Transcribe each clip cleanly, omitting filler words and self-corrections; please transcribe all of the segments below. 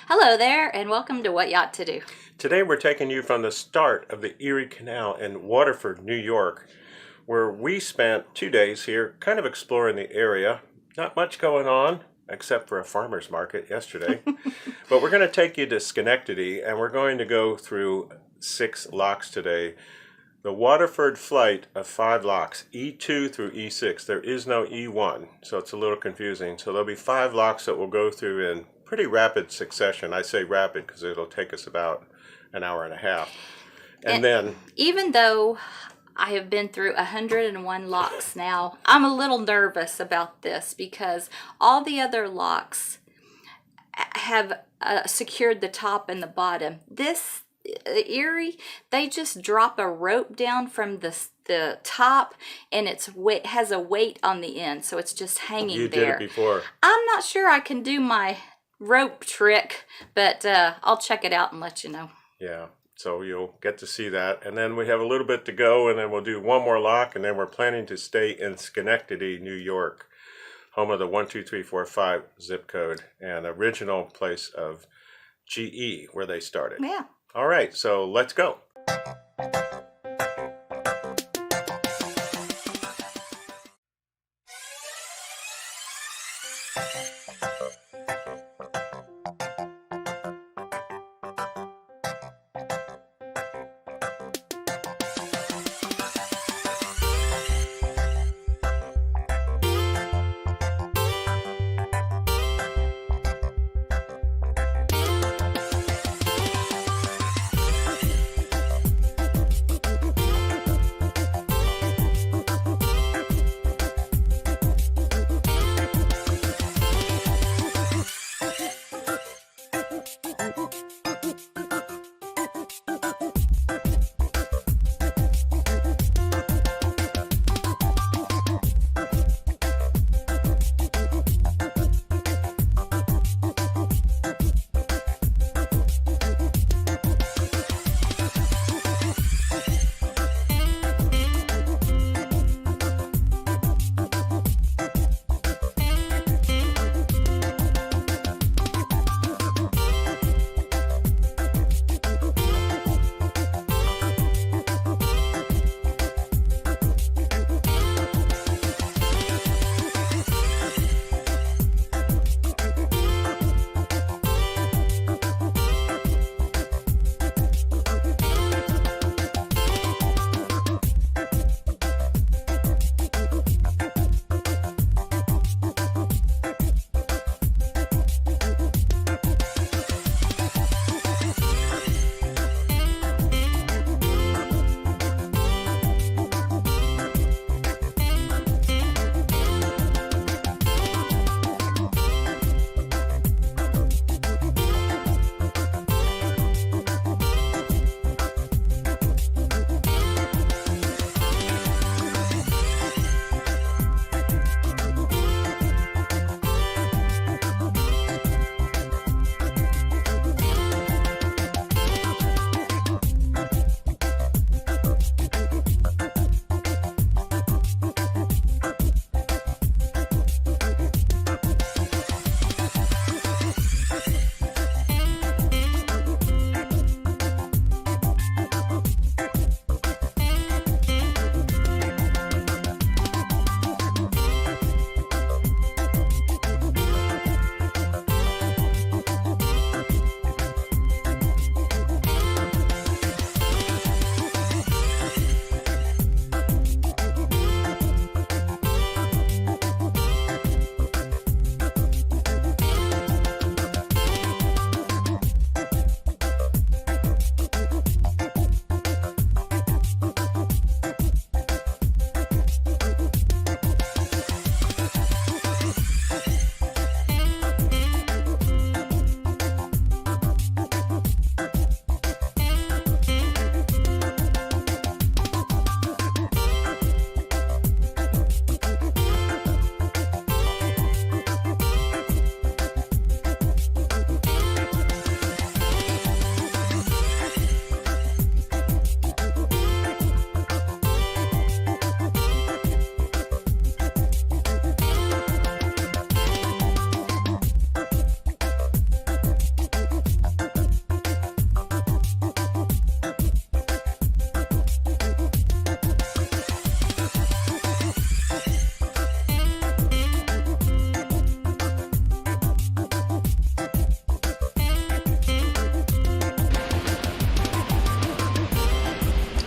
Hello there, and welcome to What Yacht to Do. Today we're taking you from the start of the Erie Canal in Waterford, New York, where we spent 2 days here kind of exploring the area. Not much going on, except for a farmer's market yesterday. But we're going to take you to Schenectady, and we're going to go through 6 locks today. The Waterford flight of 5 locks, E2 through E6. There is no E1, so it's a little confusing. So there'll be 5 locks that we'll go through in pretty rapid succession. I say rapid because it'll take us about an hour and a half. And then, even though I have been through 101 locks now, I'm a little nervous about this because all the other locks have secured the top and the bottom. This Erie, they just drop a rope down from the top, and it has a weight on the end, so it's just hanging you there. did it before. I'm not sure I can do my rope trick, but I'll check it out and let you know. Yeah, so you'll get to see that. And then we have a little bit to go, and then we'll do one more lock, and then we're planning to stay in Schenectady, New York, home of the 12345 zip code and original place of GE where they started. Yeah. All right, so let's go.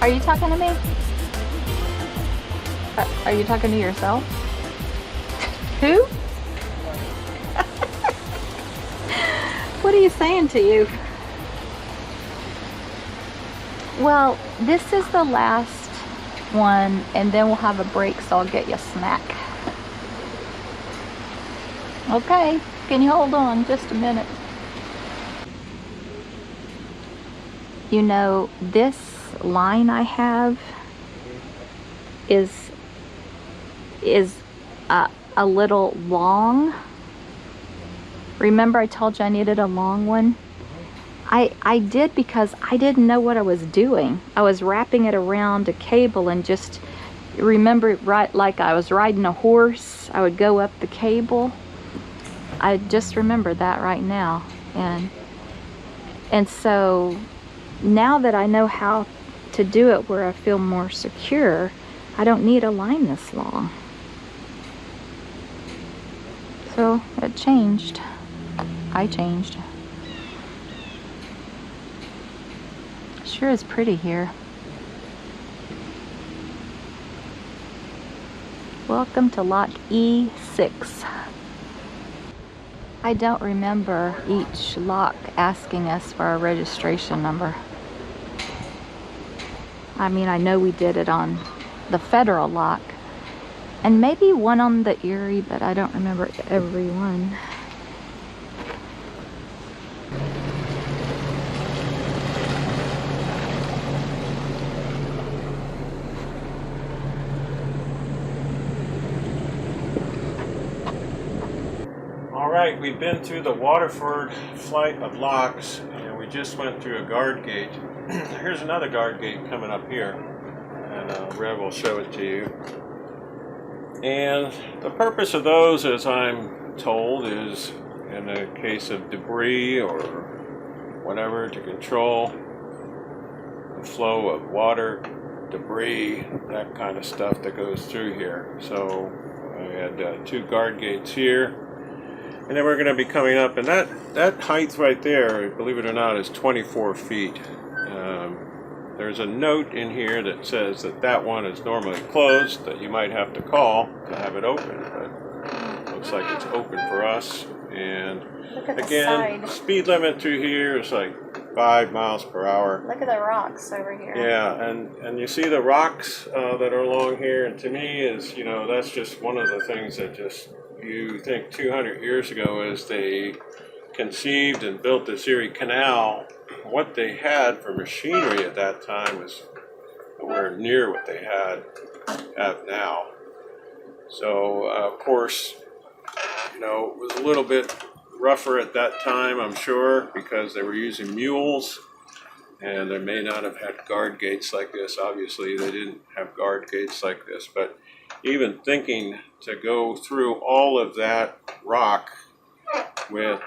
Are you talking to me? Are you talking to yourself? Who? What are you saying to you? Well, this is the last one, and then we'll have a break, so I'll get you a snack. Okay, can you hold on just a minute? You know, this line I have is a little long. Remember I told you I needed a long one? I did because I didn't know what I was doing. I was wrapping it around a cable and just remember, right, like I was riding a horse. I would go up the cable. I just remember that right now. And so now that I know how to do it where I feel more secure, I don't need a line this long. So it changed. I changed. Sure is pretty here. Welcome to lot E6. I don't remember each lock asking us for our registration number. I mean, I know we did it on the federal lock and maybe one on the Erie, but I don't remember every one. Alright, we've been through the Waterford flight of locks, and we just went through a guard gate. Here's another guard gate coming up here, and Rev will show it to you. And the purpose of those, as I'm told, is in the case of debris or whatever, to control the flow of water, debris, that kind of stuff that goes through here. So I had two guard gates here. And then we're going to be coming up, and that height right there, believe it or not, is 24 feet. There's a note in here that says that one is normally closed, that you might have to call to have it open, but looks like it's open for us. And Look at again, the side. speed limit through here is like 5 miles per hour. Look at the rocks over here. Yeah, and you see the rocks that are along here, and to me is, you know, that's just one of the things that just, you think 200 years ago as they conceived and built this Erie Canal, what they had for machinery at that time was nowhere near what they have now. So, of course, you know, it was a little bit rougher at that time, I'm sure, because they were using mules, and they may not have had guard gates like this. Obviously, they didn't have guard gates like this, but even thinking to go through all of that rock with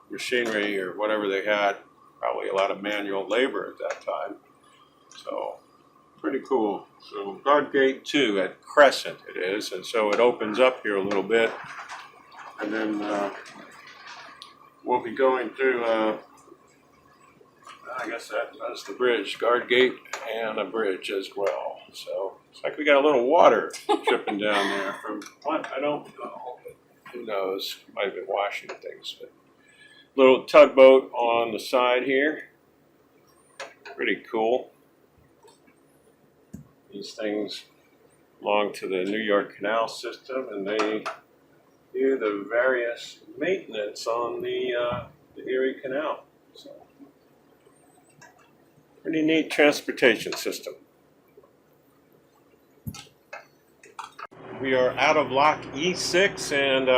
machinery or whatever they had, probably a lot of manual labor at that time. So, pretty cool. So, guard gate 2 at Crescent it is, and so it opens up here a little bit. And then we'll be going through, I guess that's the bridge, guard gate and a bridge as well. So it's like we got a little water dripping down there from what? I don't know. Who knows? Might have been washing things. But little tugboat on the side here. Pretty cool. These things belong to the New York Canal system, and they do the various maintenance on the Erie Canal. So, pretty neat transportation system. We are out of lock E6, and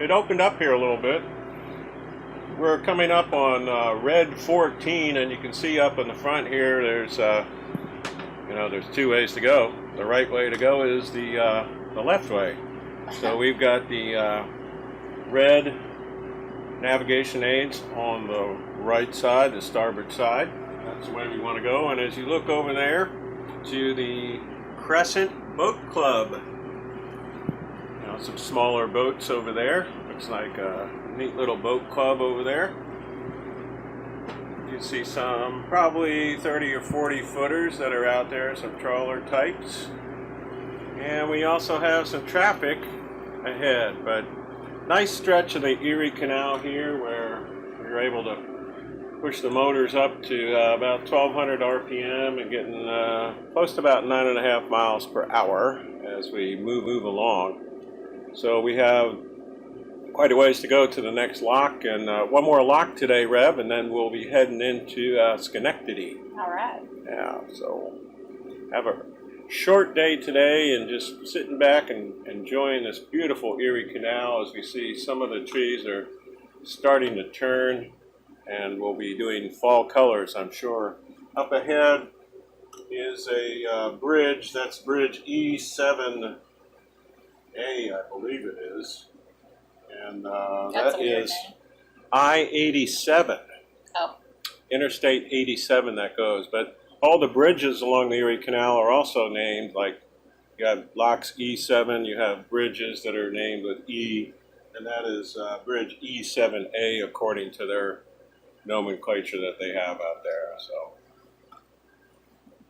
it opened up here a little bit. We're coming up on red 14, and you can see up in the front here, there's there's two ways to go. The right way to go is the left way. So we've got the red navigation aids on the right side, the starboard side. That's the way we want to go. And as you look over there to the Crescent Boat Club, some smaller boats over there. Looks like a neat little boat club over there. You can see some probably 30 or 40 footers that are out there, some trawler types. And we also have some traffic ahead, but nice stretch of the Erie Canal here where we're able to push the motors up to about 1200 RPM and getting close to about 9.5 miles per hour as we move along. So we have quite a ways to go to the next lock, and one more lock today, Rev, and then we'll be heading into Schenectady. All right. Yeah, so have a short day today and just sitting back and enjoying this beautiful Erie Canal as we see some of the trees are starting to turn, and we'll be doing fall colors, I'm sure. Up ahead is a bridge. That's Bridge E7A, I believe it is. And that is I-87. Oh. Interstate 87 that goes. But all the bridges along the Erie Canal are also named, like you have locks E7, you have bridges that are named with E, and that is Bridge E7A according to their nomenclature that they have out there. So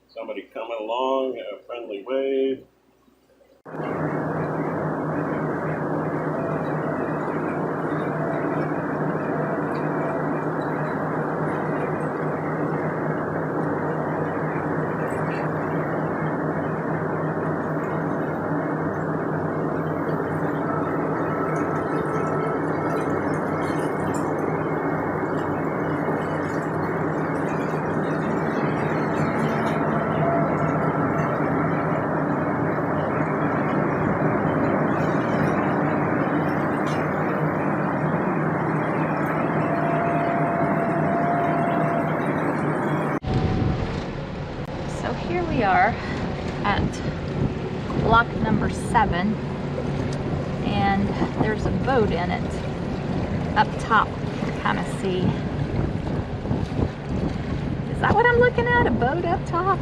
somebody coming along, a friendly wave. Here we are at lock number 7, and there's a boat in it up top. You can kind of see. Is that what I'm looking at? A boat up top?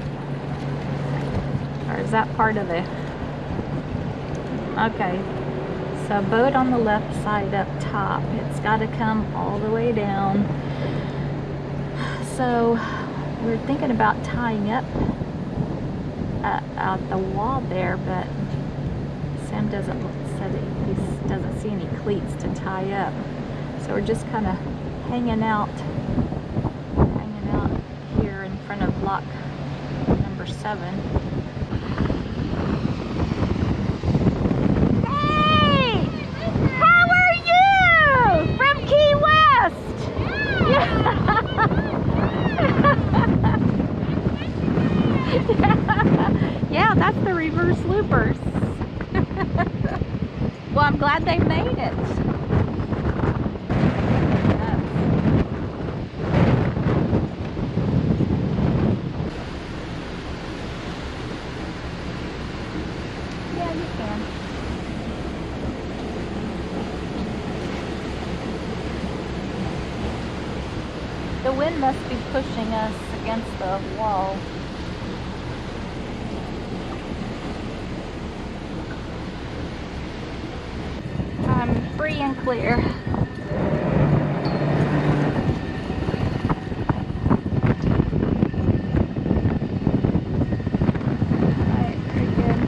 Or is that part of the... Okay, so a boat on the left side up top. It's got to come all the way down. So we're thinking about tying up out the wall there, but Sam doesn't see any cleats to tie up, so we're just kind of hanging out here in front of lock number 7. Hey, how are you from Key West? Yeah, that's the reverse loopers. Well, I'm glad they made it. Yeah, you can. The wind must be pushing us against the wall. Free and clear. Alright, very good.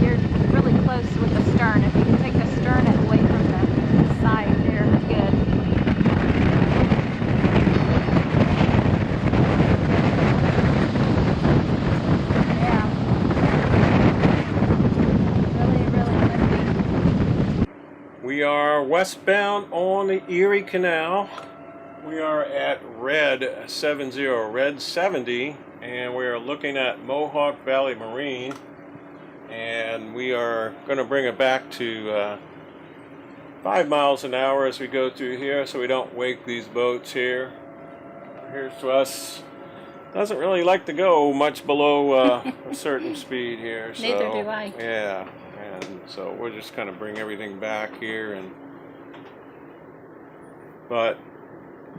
You're really close with the stern. If you can take the stern away from the side there, good. We are westbound on the Erie Canal. We are at red 70, and we are looking at Mohawk Valley Marine, and we are going to bring it back to 5 miles an hour as we go through here so we don't wake these boats here. Here's to us. Doesn't really like to go much below a certain speed here. So, Neither do I. Yeah. And so we'll just kind of bring everything back here, but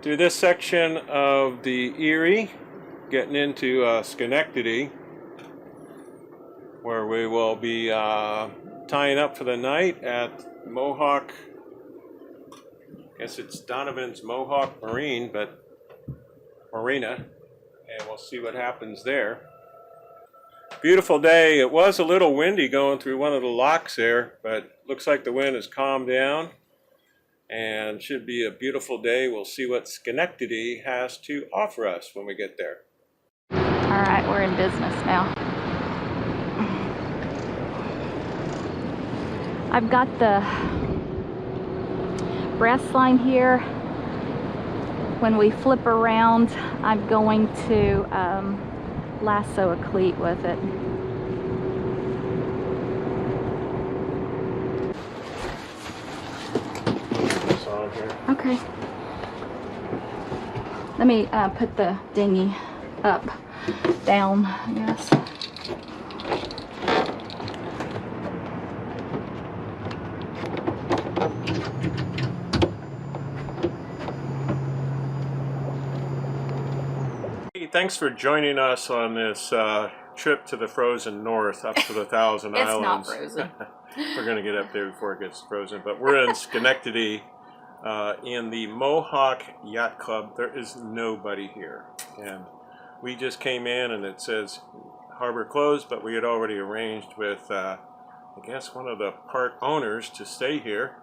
through this section of the Erie, getting into Schenectady, where we will be tying up for the night at Mohawk. I guess it's Donovan's Mohawk Marina, and we'll see what happens there. Beautiful day. It was a little windy going through one of the locks there, but looks like the wind has calmed down and should be a beautiful day. We'll see what Schenectady has to offer us when we get there. All right, we're in business now. I've got the brass line here. When we flip around, I'm going to lasso a cleat with it. This on here. Okay. Let me put the dinghy up, down, I guess. Thanks for joining us on this trip to the frozen north, up to the Thousand It's Islands. not frozen. We're going to get up there before it gets frozen. But we're in Schenectady in the Mohawk Yacht Club. There is nobody here. And we just came in and it says harbor closed, but we had already arranged with, I guess, one of the park owners to stay here.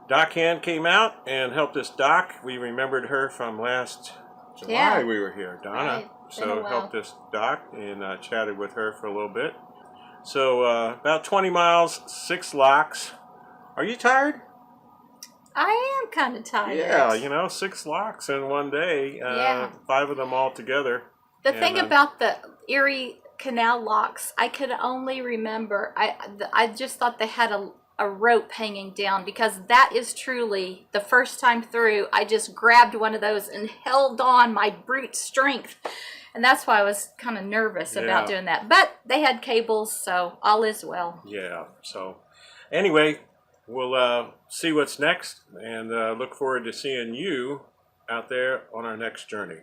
Dockhand came out and helped us dock. We remembered her from last July we were here, Donna. Right. So helped us dock and chatted with her for a little bit. So about 20 miles, 6 locks. Are you tired? I am kind of tired. Yeah, you know, 6 locks in one day. 5 of them all together. The thing about the Erie Canal locks, I could only remember, I just thought they had a rope hanging down, because that is truly the first time through I just grabbed one of those and held on my brute strength, and that's why I was kind of nervous about doing that. But they had cables, so all is well. Yeah, so anyway, we'll see what's next, and look forward to seeing you out there on our next journey.